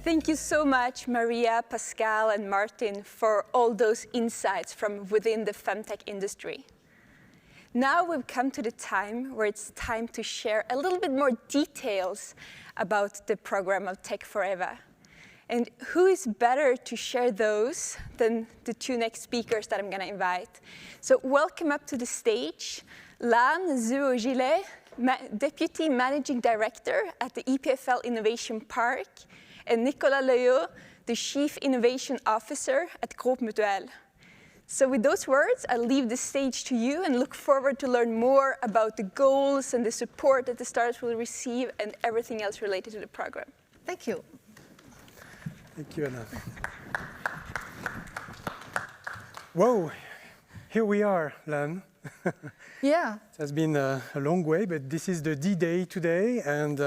Thank you so much, Maria, Pascal, and Martin, for all those insights from within the femtech industry. Now we've come to the time where it's time to share a little bit more details about the program of TECH4EVA. And who is better to share those than the two next speakers that I'm going to invite? So welcome up to the stage, Lan Zuogile, Deputy Managing Director at the EPFL Innovation Park, and Nicolas Leyaud, the Chief Innovation Officer at Groupe Mutuel. So with those words, I'll leave the stage to you and look forward to learn more about the goals and the support that the startups will receive and everything else related to the program. Thank you. Thank you, Anna. Whoa, here we are, Lan. Yeah. It has been a long way, but this is the D-Day today, and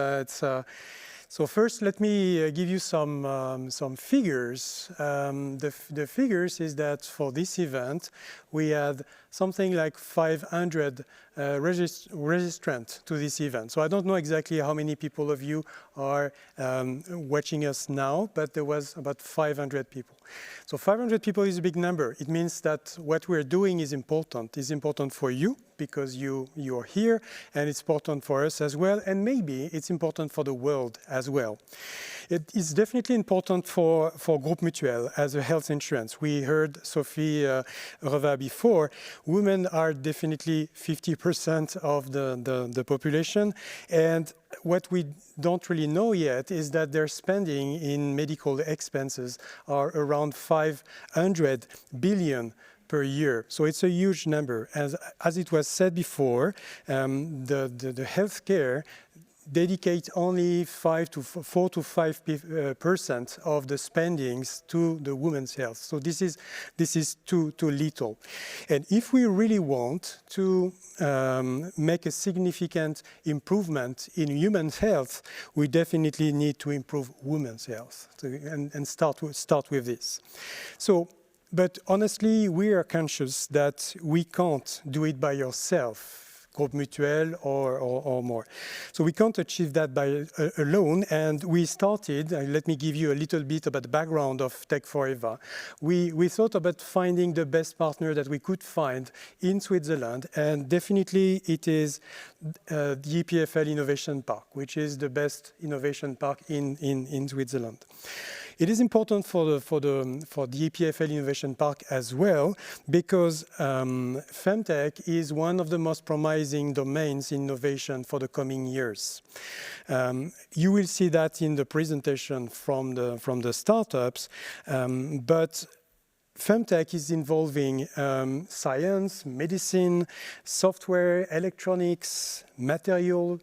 so first, let me give you some figures. The figures is that for this event, we had something like 500 registrants to this event. So I don't know exactly how many people of you are watching us now, but there was about 500 people. So 500 people is a big number. It means that what we're doing is important. It's important for you because you're here, and it's important for us as well, and maybe it's important for the world as well. It is definitely important for Groupe Mutuel as a health insurance. We heard Sophie Reva before. Women are definitely 50% of the population, and what we don't really know yet is that their spending in medical expenses are around 500 billion per year. So it's a huge number. As it was said before, the healthcare dedicate only 4 to 5% of the spendings to the women's health. So this is too little. And if we really want to make a significant improvement in human health, we definitely need to improve women's health and start with this. So, but honestly, we are conscious that we can't do it by ourselves. Groupe Mutuel or more. So we can't achieve that by alone, and we started, let me give you a little bit about the background of TECH4EVA. We thought about finding the best partner that we could find in Switzerland, and definitely it is the EPFL Innovation Park, which is the best innovation park in Switzerland. It is important for the EPFL Innovation Park as well, because femtech is one of the most promising domains in innovation for the coming years. You will see that in the presentation from the startups, but femtech is involving science, medicine, software, electronics, material,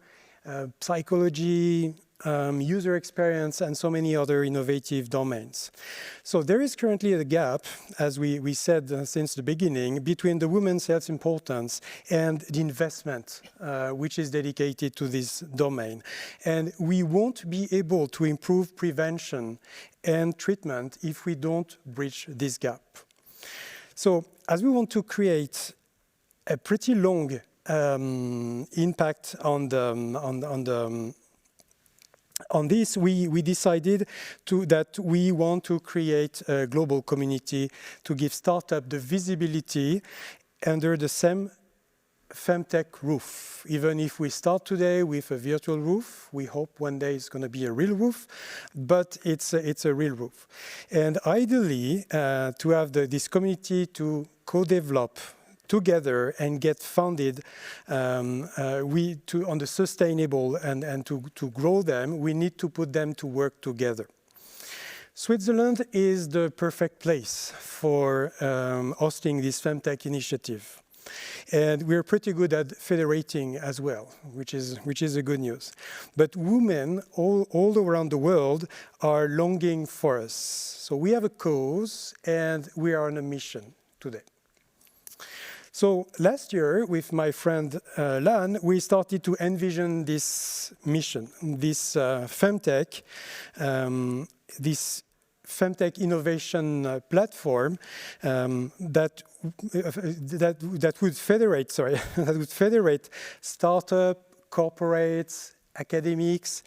psychology, user experience, and so many other innovative domains. So there is currently a gap, as we said since the beginning, between the women's health importance and the investment which is dedicated to this domain. And we won't be able to improve prevention and treatment if we don't bridge this gap. So as we want to create a pretty long impact on this, we decided that we want to create a global community to give startups the visibility under the same femtech roof. Even if we start today with a virtual roof, we hope one day it's going to be a real roof, but it's a real roof. And ideally, to have this community to co-develop together and get funded on the sustainable and to grow them, we need to put them to work together. Switzerland is the perfect place for hosting this femtech initiative. And we're pretty good at federating as well, which is a good news. But women all around the world are longing for us. So we have a cause and we are on a mission today. So last year, with my friend Lan, we started to envision this mission, this femtech innovation platform that would federate startup, corporates, academics,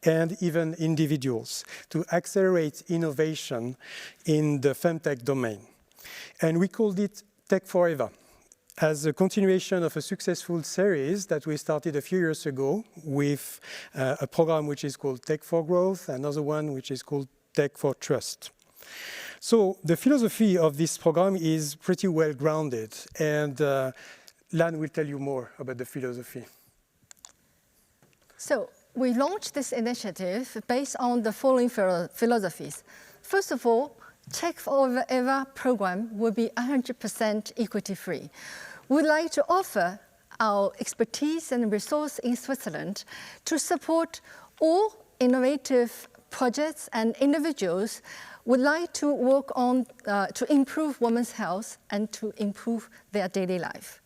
and even individuals to accelerate innovation in the femtech domain. And we called it TECH4EVA, as a continuation of a successful series that we started a few years ago with a program which is called Tech for Growth, another one which is called Tech for Trust. So the philosophy of this program is pretty well grounded, and Lan will tell you more about the philosophy. So we launched this initiative based on the following philosophies. First of all, TECH4EVA program will be 100% equity-free. We'd like to offer our expertise and resource in Switzerland to support all innovative projects and individuals would like to work on to improve women's health and to improve their daily life.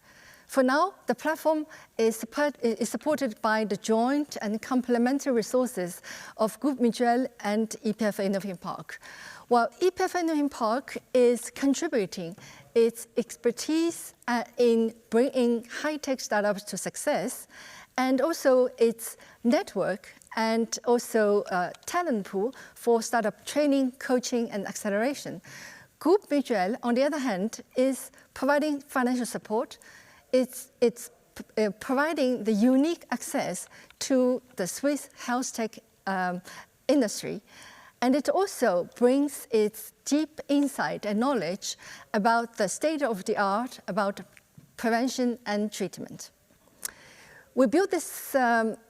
For now, the platform is supported by the joint and complementary resources of Groupe Mutuel and EPF Innovation Park. While EPF Innovation Park is contributing its expertise in bringing high-tech startups to success, and also its network and also talent pool for startup training, coaching, and acceleration. Groupe Mutuel, on the other hand, is providing financial support. It's providing the unique access to the Swiss health tech industry. And it also brings its deep insight and knowledge about the state of the art, about prevention and treatment. We built this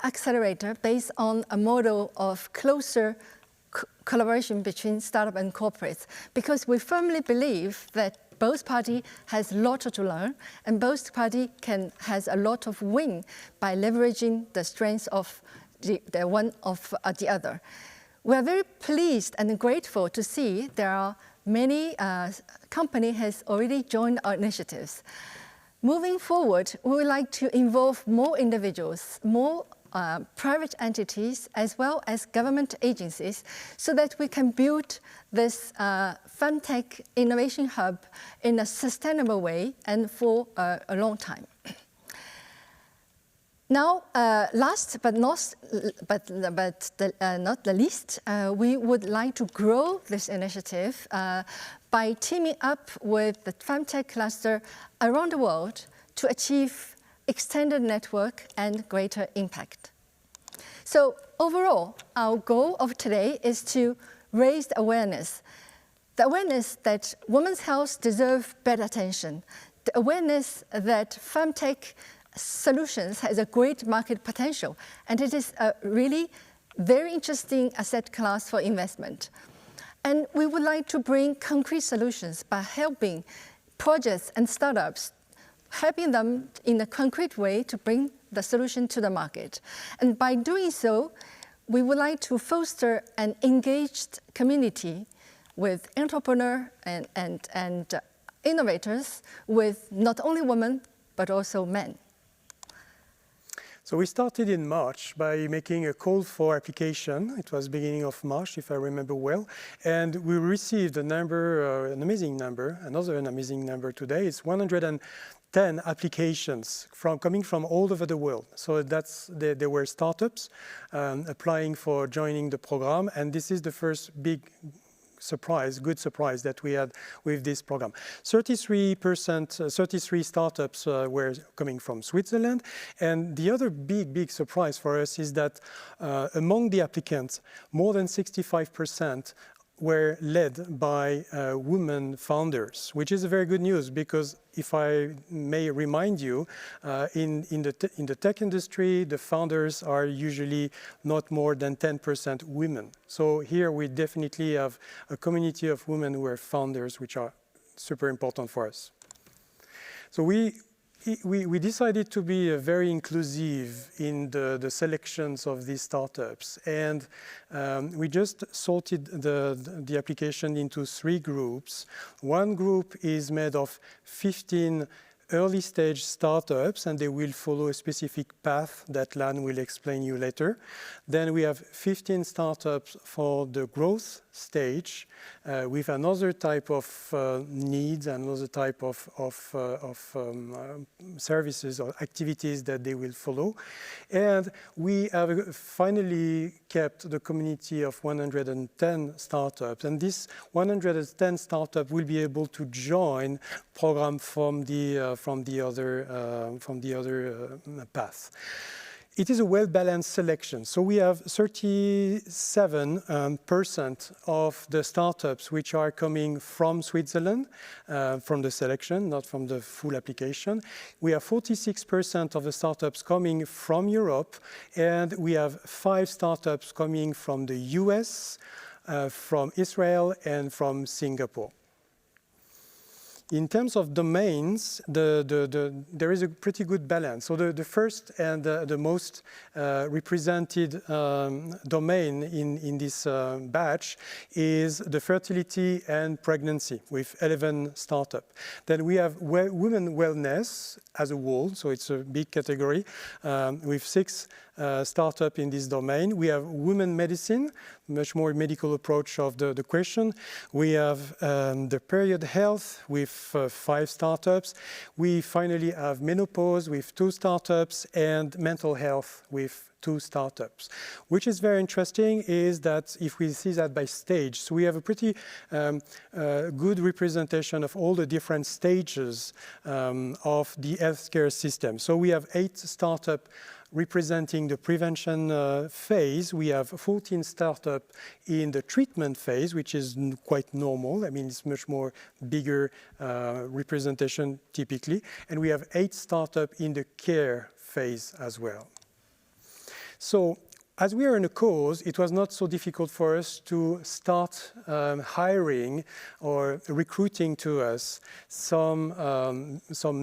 accelerator based on a model of closer collaboration between startup and corporates, because we firmly believe that both parties has a lot to learn, and both parties has a lot of win by leveraging the strengths of the one of the other. We are very pleased and grateful to see there are many companies has already joined our initiatives. Moving forward, we would like to involve more individuals, more private entities, as well as government agencies, so that we can build this femtech innovation hub in a sustainable way and for a long time. Now, last but not the least, we would like to grow this initiative by teaming up with the femtech cluster around the world to achieve extended network and greater impact. So overall, our goal of today is to raise the awareness that women's health deserves better attention, the awareness that femtech solutions has a great market potential, and it is a really very interesting asset class for investment. And we would like to bring concrete solutions by helping projects and startups, helping them in a concrete way to bring the solution to the market. And by doing so, we would like to foster an engaged community with entrepreneurs and innovators, with not only women, but also men. So we started in March by making a call for application. It was beginning of March, if I remember well. And we received a number, an amazing number, another amazing number today. It's 110 applications coming from all over the world. So there were startups applying for joining the program. And this is the first big good surprise that we had with this program. 33 startups were coming from Switzerland. And the other big surprise for us is that among the applicants, more than 65% were led by women founders, which is a very good news, because if I may remind you, in the tech industry, the founders are usually not more than 10% women. So here we definitely have a community of women who are founders, which are super important for us. So we decided to be very inclusive in the selections of these startups, and we just sorted the application into 3 groups. One group is made of 15 early stage startups, and they will follow a specific path that Lan will explain you later. Then we have 15 startups for the growth stage with another type of needs, another type of services or activities that they will follow. And we have finally kept the community of 110 startups. And this 110 startups will be able to join program from the other path. It is a well-balanced selection. So we have 37% of the startups which are coming from Switzerland, from the selection, not from the full application. We have 46% of the startups coming from Europe, and we have 5 startups coming from the US, from Israel, and from Singapore. In terms of domains, there is a pretty good balance. So the first and the most represented domain in this batch is the fertility and pregnancy with 11 startups. Then we have women wellness as a whole, so it's a big category with 6 startups in this domain. We have women medicine, much more medical approach of the question. We have the period health with 5 startups. We finally have menopause with 2 startups and mental health with 2 startups. Which is very interesting is that if we see that by stage, so we have a pretty good representation of all the different stages of the healthcare system. So we have 8 startups representing the prevention phase. We have 14 startups in the treatment phase, which is quite normal. I mean, it's much more bigger representation typically. And we have 8 startups in the care phase as well. So as we are in a cause, it was not so difficult for us to start hiring or recruiting to us some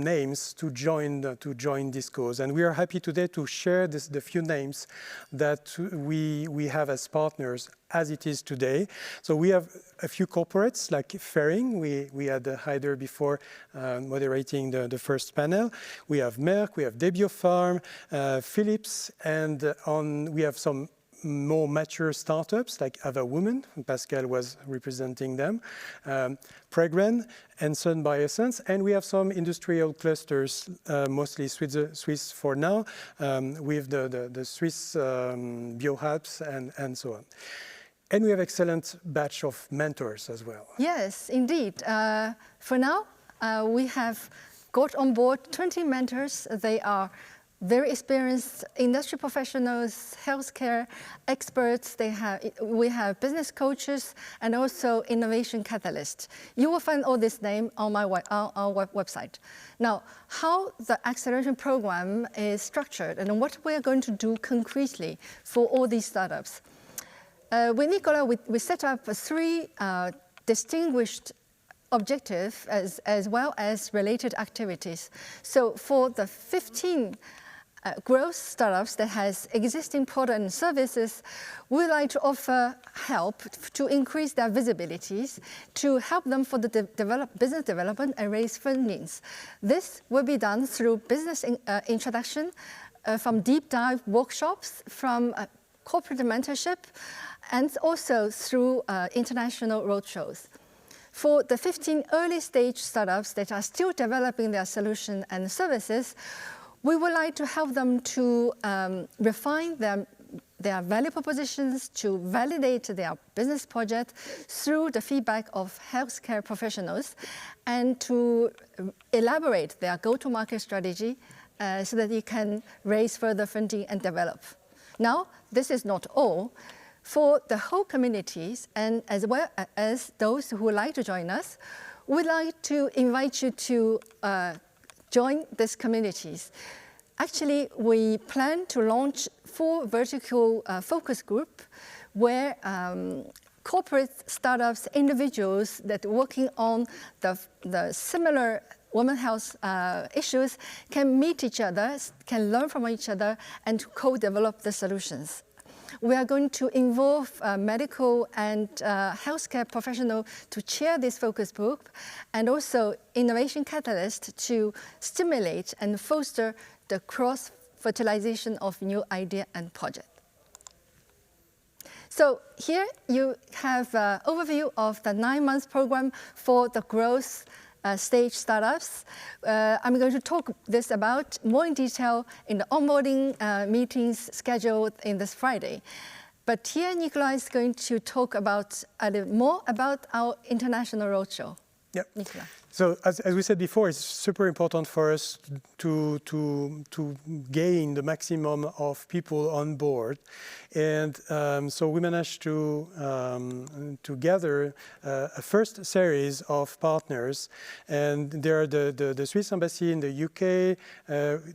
names to join this cause. And we are happy today to share the few names that we have as partners as it is today. So we have a few corporates like Ferring. We had Heider before moderating the first panel. We have Merck, we have Debiopharm, Philips, and we have some more mature startups like Ava Women, Pascal was representing them, Pregren and Sun Biosense, and we have some industrial clusters, mostly Swiss for now, with the Swiss biohubs and so on. And we have excellent batch of mentors as well. Yes, indeed. For now, we have got on board 20 mentors. They are very experienced industry professionals, healthcare experts. We have business coaches and also innovation catalysts. You will find all this name on our website. Now, how the acceleration program is structured and what we are going to do concretely for all these startups. With Nicolas, we set up 3 distinguished objectives as well as related activities. So for the 15 growth startups that has existing product and services, we like to offer help to increase their visibilities, to help them for the business development and raise fundings. This will be done through business introduction, from deep dive workshops, from corporate mentorship, and also through international roadshows. For the 15 early stage startups that are still developing their solution and services, we would like to help them to refine their value propositions, to validate their business project through the feedback of healthcare professionals, and to elaborate their go-to-market strategy so that they can raise further funding and develop. Now, this is not all. For the whole communities, and as well as those who would like to join us, we'd like to invite you to join these communities. Actually, we plan to launch 4 vertical focus groups where corporate startups, individuals that are working on the similar women's health issues can meet each other, can learn from each other, and to co-develop the solutions. We are going to involve medical and healthcare professionals to chair this focus group, and also innovation catalyst to stimulate and foster the cross-fertilization of new idea and project. So here you have an overview of the 9-month program for the growth stage startups. I'm going to talk this about more in detail in the onboarding meetings scheduled in this Friday. But here Nicolas is going to talk about a little more about our international roadshow. Yep. Nicolas. So as we said before, it's super important for us to gain the maximum of people on board. And so we managed to gather a first series of partners. And there are the Swiss Embassy in the UK.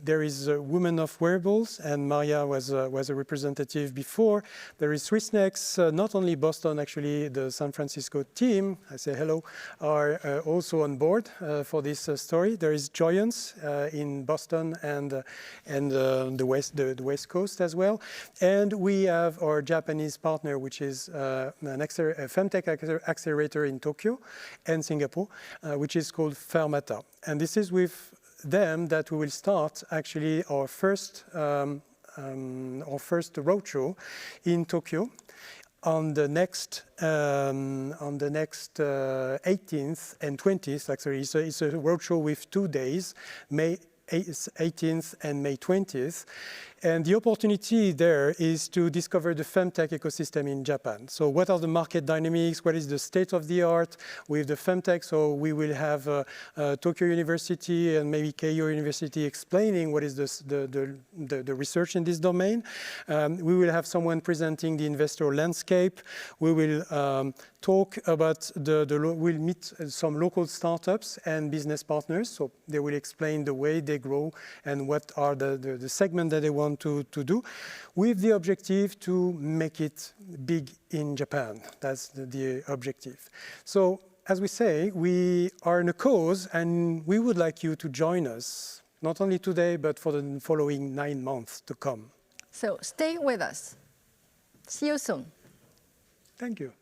There is Women of Wearables, and Maria was a representative before. There is SwissNext, not only Boston, actually the San Francisco team, I say hello, are also on board for this story. There is Joyance in Boston and the West Coast as well. And we have our Japanese partner, which is a femtech accelerator in Tokyo and Singapore, which is called Fermata. And this is with them that we will start actually our first roadshow in Tokyo on the next 18th and 20th. Actually, so it's a roadshow with 2 days, May 18th and May 20th. And the opportunity there is to discover the femtech ecosystem in Japan. So what are the market dynamics? What is the state of the art with the femtech? So we will have Tokyo University and maybe Keio University explaining what is the research in this domain. We will have someone presenting the investor landscape. We will talk about we'll meet some local startups and business partners. So they will explain the way they grow and what are the segment that they want to do, with the objective to make it big in Japan. That's the objective. So as we say, we are in a cause, and we would like you to join us, not only today, but for the following 9 months to come. So stay with us. See you soon. Thank you.